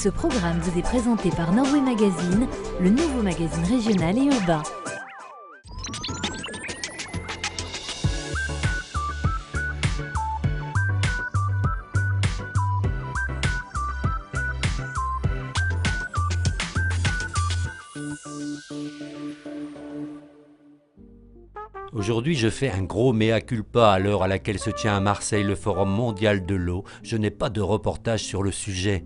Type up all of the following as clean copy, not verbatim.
Ce programme vous est présenté par Norway Magazine, le nouveau magazine régional et urbain. Aujourd'hui, je fais un gros mea culpa à l'heure à laquelle se tient à Marseille le Forum mondial de l'eau. Je n'ai pas de reportage sur le sujet.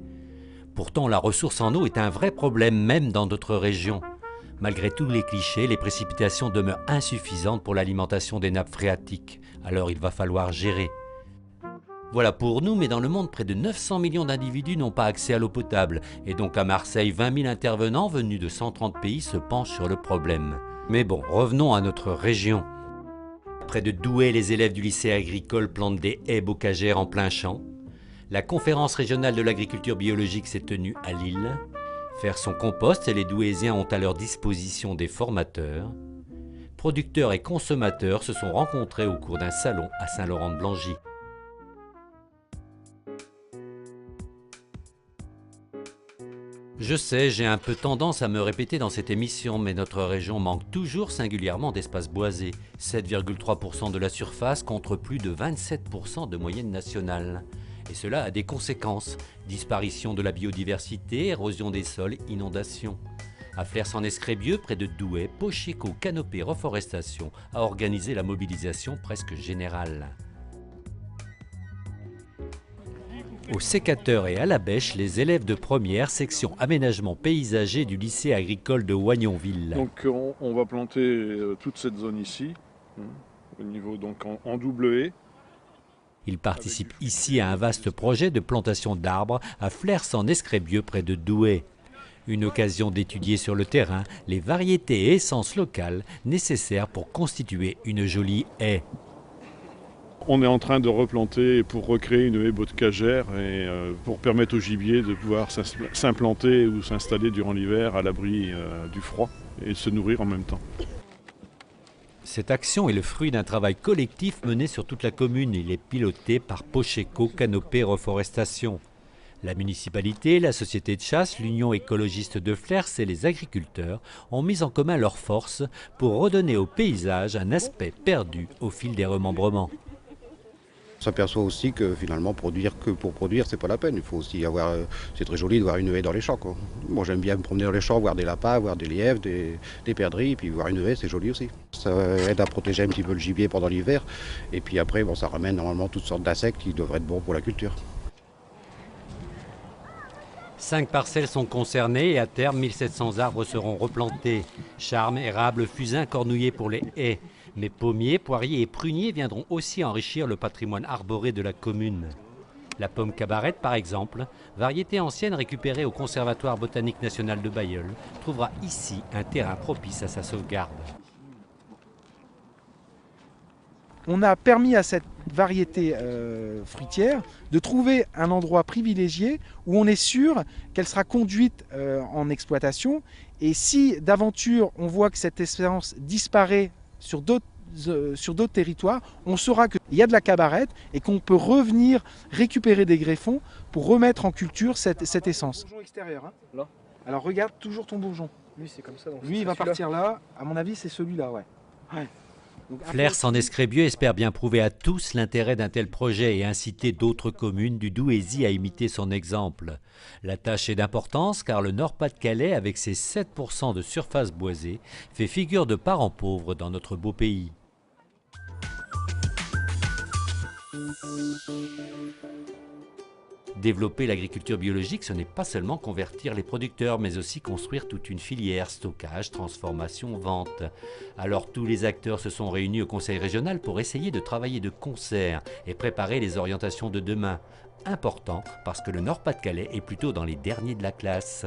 Pourtant, la ressource en eau est un vrai problème, même dans notre région. Malgré tous les clichés, les précipitations demeurent insuffisantes pour l'alimentation des nappes phréatiques. Alors il va falloir gérer. Voilà pour nous, mais dans le monde, près de 900 millions d'individus n'ont pas accès à l'eau potable. Et donc à Marseille, 20 000 intervenants venus de 130 pays se penchent sur le problème. Mais bon, revenons à notre région. Près de Douai, les élèves du lycée agricole plantent des haies bocagères en plein champ. La conférence régionale de l'agriculture biologique s'est tenue à Lille. Faire son compost, les Douaisiens ont à leur disposition des formateurs. Producteurs et consommateurs se sont rencontrés au cours d'un salon à Saint-Laurent-de-Blangy. Je sais, j'ai un peu tendance à me répéter dans cette émission, mais notre région manque toujours singulièrement d'espace boisé. 7,3% de la surface contre plus de 27% de moyenne nationale. Et cela a des conséquences. Disparition de la biodiversité, érosion des sols, inondations. À Flers-en-Escrébieux, près de Douai, Pocheco Canopée Reforestation a organisé la mobilisation presque générale. Au sécateur et à la bêche, les élèves de première section aménagement paysager du lycée agricole de Wagnonville. Donc on va planter toute cette zone ici, au niveau donc en double haie. Ils participent ici à un vaste projet de plantation d'arbres à Flers-en-Escrébieux près de Douai. Une occasion d'étudier sur le terrain les variétés et essences locales nécessaires pour constituer une jolie haie. On est en train de replanter pour recréer une haie bocagère et pour permettre au gibier de pouvoir s'implanter ou s'installer durant l'hiver à l'abri du froid et de se nourrir en même temps. Cette action est le fruit d'un travail collectif mené sur toute la commune. Il est piloté par Pocheco Canopée Reforestation. La municipalité, la société de chasse, l'Union écologiste de Flers et les agriculteurs ont mis en commun leurs forces pour redonner au paysage un aspect perdu au fil des remembrements. On s'aperçoit aussi que finalement produire que pour produire, c'est pas la peine. Il faut aussi avoir. C'est très joli de voir une haie dans les champs, quoi. Moi j'aime bien me promener dans les champs, voir des lapins, voir des lièvres, des perdrix, puis voir une haie, c'est joli aussi. Ça aide à protéger un petit peu le gibier pendant l'hiver. Et puis après, bon, ça ramène normalement toutes sortes d'insectes qui devraient être bons pour la culture. 5 parcelles sont concernées et à terme, 1700 arbres seront replantés. Charmes, érables, fusains, cornouillers pour les haies. Mais pommiers, poiriers et pruniers viendront aussi enrichir le patrimoine arboré de la commune. La pomme cabarette, par exemple, variété ancienne récupérée au Conservatoire botanique national de Bailleul, trouvera ici un terrain propice à sa sauvegarde. On a permis à cette variété fruitière de trouver un endroit privilégié où on est sûr qu'elle sera conduite en exploitation. Et si d'aventure on voit que cette espérance disparaît sur d'autres territoires, on saura qu'il y a de la cabarette et qu'on peut revenir récupérer des greffons pour remettre en culture cette essence. Bourgeon extérieur, hein. Là. Alors regarde toujours ton bourgeon. Lui c'est comme ça. Donc lui il va partir là, à mon avis c'est celui-là, ouais. Flers-en-Escrébieux espère bien prouver à tous l'intérêt d'un tel projet et inciter d'autres communes du Douaisis à imiter son exemple. La tâche est d'importance car le Nord-Pas-de-Calais, avec ses 7% de surface boisée, fait figure de parent pauvre dans notre beau pays. Développer l'agriculture biologique, ce n'est pas seulement convertir les producteurs, mais aussi construire toute une filière, stockage, transformation, vente. Alors tous les acteurs se sont réunis au Conseil régional pour essayer de travailler de concert et préparer les orientations de demain. Important parce que le Nord-Pas-de-Calais est plutôt dans les derniers de la classe.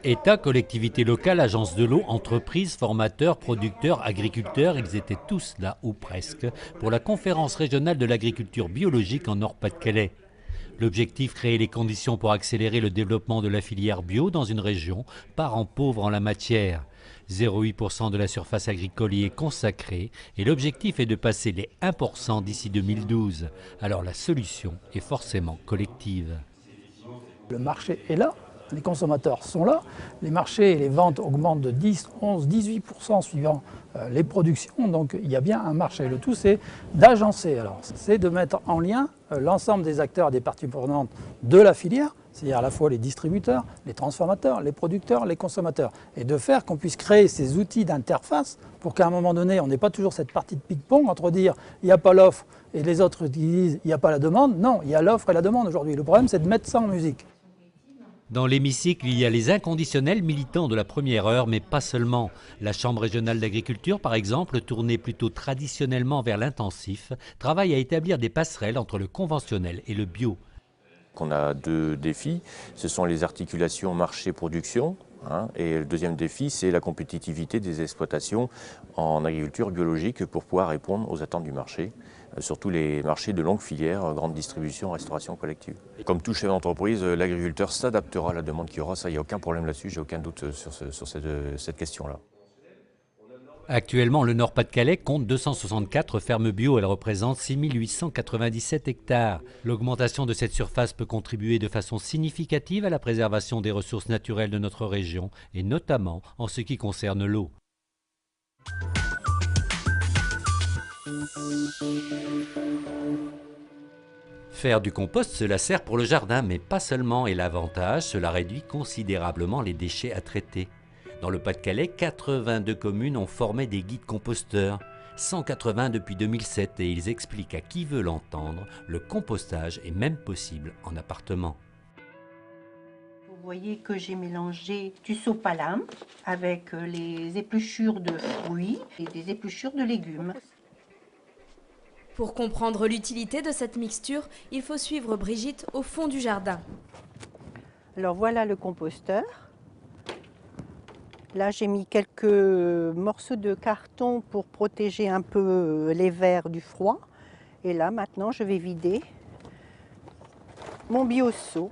État, collectivités locales, agences de l'eau, entreprises, formateurs, producteurs, agriculteurs, ils étaient tous là, ou presque, pour la conférence régionale de l'agriculture biologique en Nord-Pas-de-Calais. L'objectif, créer les conditions pour accélérer le développement de la filière bio dans une région parent pauvre en la matière. 0,8% de la surface agricole y est consacrée et l'objectif est de passer les 1% d'ici 2012. Alors la solution est forcément collective. Le marché est là, les consommateurs sont là, les marchés et les ventes augmentent de 10, 11, 18% suivant les productions, donc il y a bien un marché. Le tout, c'est d'agencer, alors c'est de mettre en lien l'ensemble des acteurs et des parties prenantes de la filière, c'est-à-dire à la fois les distributeurs, les transformateurs, les producteurs, les consommateurs, et de faire qu'on puisse créer ces outils d'interface pour qu'à un moment donné, on n'ait pas toujours cette partie de ping-pong entre dire il n'y a pas l'offre et les autres qui disent il n'y a pas la demande. Non, il y a l'offre et la demande aujourd'hui. Le problème, c'est de mettre ça en musique. Dans l'hémicycle, il y a les inconditionnels militants de la première heure, mais pas seulement. La Chambre régionale d'agriculture, par exemple, tournée plutôt traditionnellement vers l'intensif, travaille à établir des passerelles entre le conventionnel et le bio. On a deux défis, ce sont les articulations marché-production, et le deuxième défi, c'est la compétitivité des exploitations en agriculture biologique pour pouvoir répondre aux attentes du marché, surtout les marchés de longue filière, grande distribution, restauration collective. Et comme tout chef d'entreprise, l'agriculteur s'adaptera à la demande qu'il y aura, ça, il n'y a aucun problème là-dessus, j'ai aucun doute sur cette question-là. Actuellement, le Nord-Pas-de-Calais compte 264 fermes bio. Elles représentent 6 897 hectares. L'augmentation de cette surface peut contribuer de façon significative à la préservation des ressources naturelles de notre région, et notamment en ce qui concerne l'eau. Faire du compost, cela sert pour le jardin, mais pas seulement. Et l'avantage, cela réduit considérablement les déchets à traiter. Dans le Pas-de-Calais, 82 communes ont formé des guides composteurs, 180 depuis 2007, et ils expliquent à qui veut l'entendre, le compostage est même possible en appartement. Vous voyez que j'ai mélangé du sopalin avec les épluchures de fruits et des épluchures de légumes. Pour comprendre l'utilité de cette mixture, il faut suivre Brigitte au fond du jardin. Alors voilà le composteur. Là, j'ai mis quelques morceaux de carton pour protéger un peu les vers du froid. Et là, maintenant, je vais vider mon bioseau.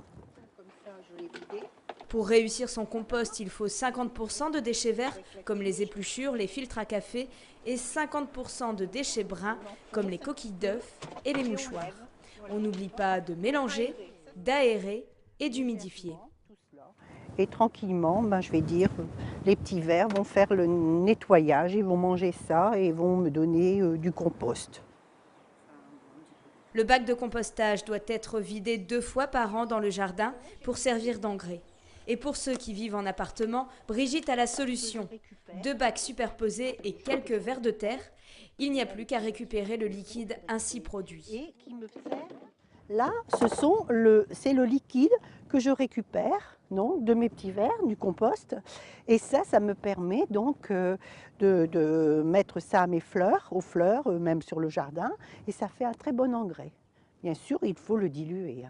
Comme ça, je l'ai vidé. Pour réussir son compost, il faut 50% de déchets verts, comme les épluchures, les filtres à café, et 50% de déchets bruns, comme les coquilles d'œufs et les mouchoirs. On n'oublie pas de mélanger, d'aérer et d'humidifier. Et tranquillement, je vais dire, les petits vers vont faire le nettoyage, ils vont manger ça et vont me donner du compost. Le bac de compostage doit être vidé 2 fois par an dans le jardin pour servir d'engrais. Et pour ceux qui vivent en appartement, Brigitte a la solution. 2 bacs superposés et quelques vers de terre. Il n'y a plus qu'à récupérer le liquide ainsi produit. Et qui me sert. Là, c'est le liquide que je récupère de mes petits vers, du compost. Et ça me permet donc de mettre ça à mes fleurs, aux fleurs, même sur le jardin. Et ça fait un très bon engrais. Bien sûr, il faut le diluer.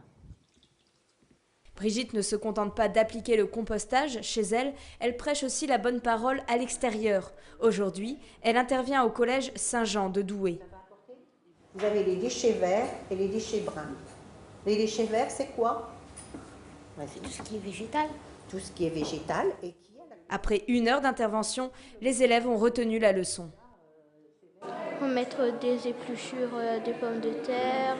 Brigitte ne se contente pas d'appliquer le compostage chez elle, elle prêche aussi la bonne parole à l'extérieur. Aujourd'hui, elle intervient au collège Saint-Jean de Douai. Vous avez les déchets verts et les déchets bruns. Les déchets verts, c'est quoi? C'est tout ce qui est végétal. Tout ce qui est végétal. Et qui Après 1 heure d'intervention, les élèves ont retenu la leçon. On va mettre des épluchures, des pommes de terre,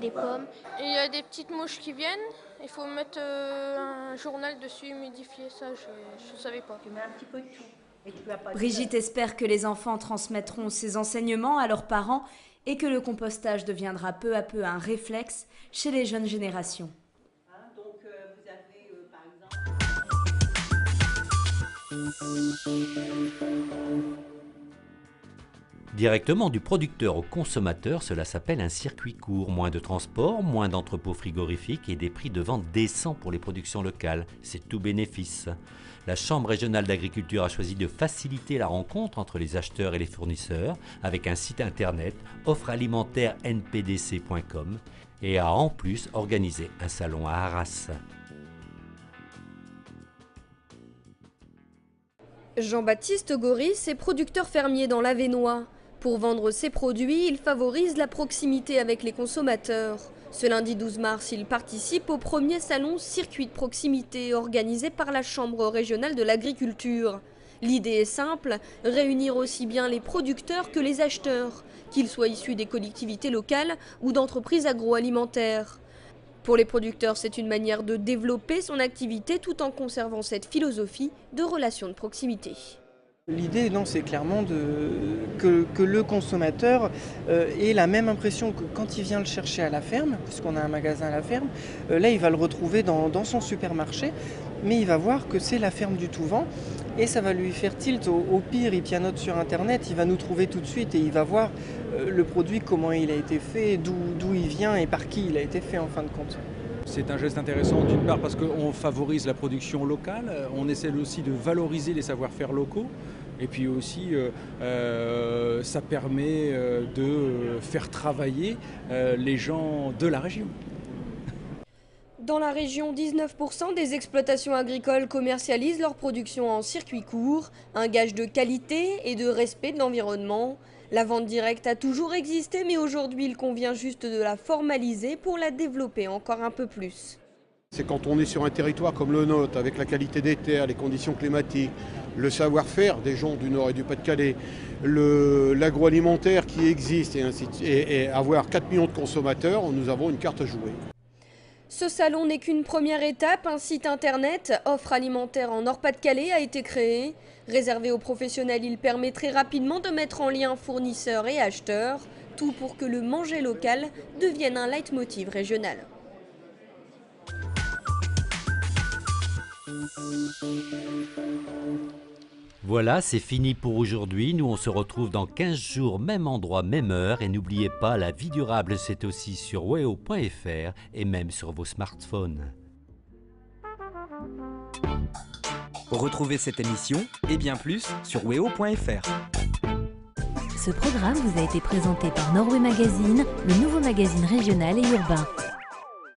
des pommes. Il y a des petites mouches qui viennent. Il faut mettre un journal dessus, humidifier ça. Je ne savais pas. Tu mets un petit peu de tout. Brigitte espère que les enfants transmettront ces enseignements à leurs parents et que le compostage deviendra peu à peu un réflexe chez les jeunes générations. Donc vous avez par exemple... Directement du producteur au consommateur, cela s'appelle un circuit court. Moins de transport, moins d'entrepôts frigorifiques et des prix de vente décents pour les productions locales. C'est tout bénéfice. La Chambre régionale d'agriculture a choisi de faciliter la rencontre entre les acheteurs et les fournisseurs avec un site internet offrealimentaire-npdc.com et a en plus organisé un salon à Arras. Jean-Baptiste Goris est producteur fermier dans l'Avesnois. Pour vendre ses produits, il favorise la proximité avec les consommateurs. Ce lundi 12 mars, il participe au premier salon Circuit de proximité organisé par la Chambre régionale de l'agriculture. L'idée est simple, réunir aussi bien les producteurs que les acheteurs, qu'ils soient issus des collectivités locales ou d'entreprises agroalimentaires. Pour les producteurs, c'est une manière de développer son activité tout en conservant cette philosophie de relation de proximité. L'idée, c'est clairement que le consommateur ait la même impression que quand il vient le chercher à la ferme, puisqu'on a un magasin à la ferme, là il va le retrouver dans son supermarché, mais il va voir que c'est la ferme du Tout-Vent et ça va lui faire tilt. Au pire, il pianote sur internet, il va nous trouver tout de suite et il va voir le produit, comment il a été fait, d'où il vient et par qui il a été fait en fin de compte. C'est un geste intéressant d'une part parce qu'on favorise la production locale, on essaie aussi de valoriser les savoir-faire locaux et puis aussi ça permet de faire travailler les gens de la région. Dans la région, 19% des exploitations agricoles commercialisent leur production en circuit court, un gage de qualité et de respect de l'environnement. La vente directe a toujours existé, mais aujourd'hui, il convient juste de la formaliser pour la développer encore un peu plus. C'est quand on est sur un territoire comme le nôtre, avec la qualité des terres, les conditions climatiques, le savoir-faire des gens du Nord et du Pas-de-Calais, l'agroalimentaire qui existe et avoir 4 millions de consommateurs, nous avons une carte à jouer. Ce salon n'est qu'une première étape. Un site internet, Offre alimentaire en Nord-Pas-de-Calais, a été créé. Réservé aux professionnels, il permet très rapidement de mettre en lien fournisseurs et acheteurs, tout pour que le manger local devienne un leitmotiv régional. Voilà, c'est fini pour aujourd'hui. Nous, on se retrouve dans 15 jours, même endroit, même heure. Et n'oubliez pas, la vie durable, c'est aussi sur weo.fr et même sur vos smartphones. Retrouvez cette émission et bien plus sur weo.fr. Ce programme vous a été présenté par Norway Magazine, le nouveau magazine régional et urbain.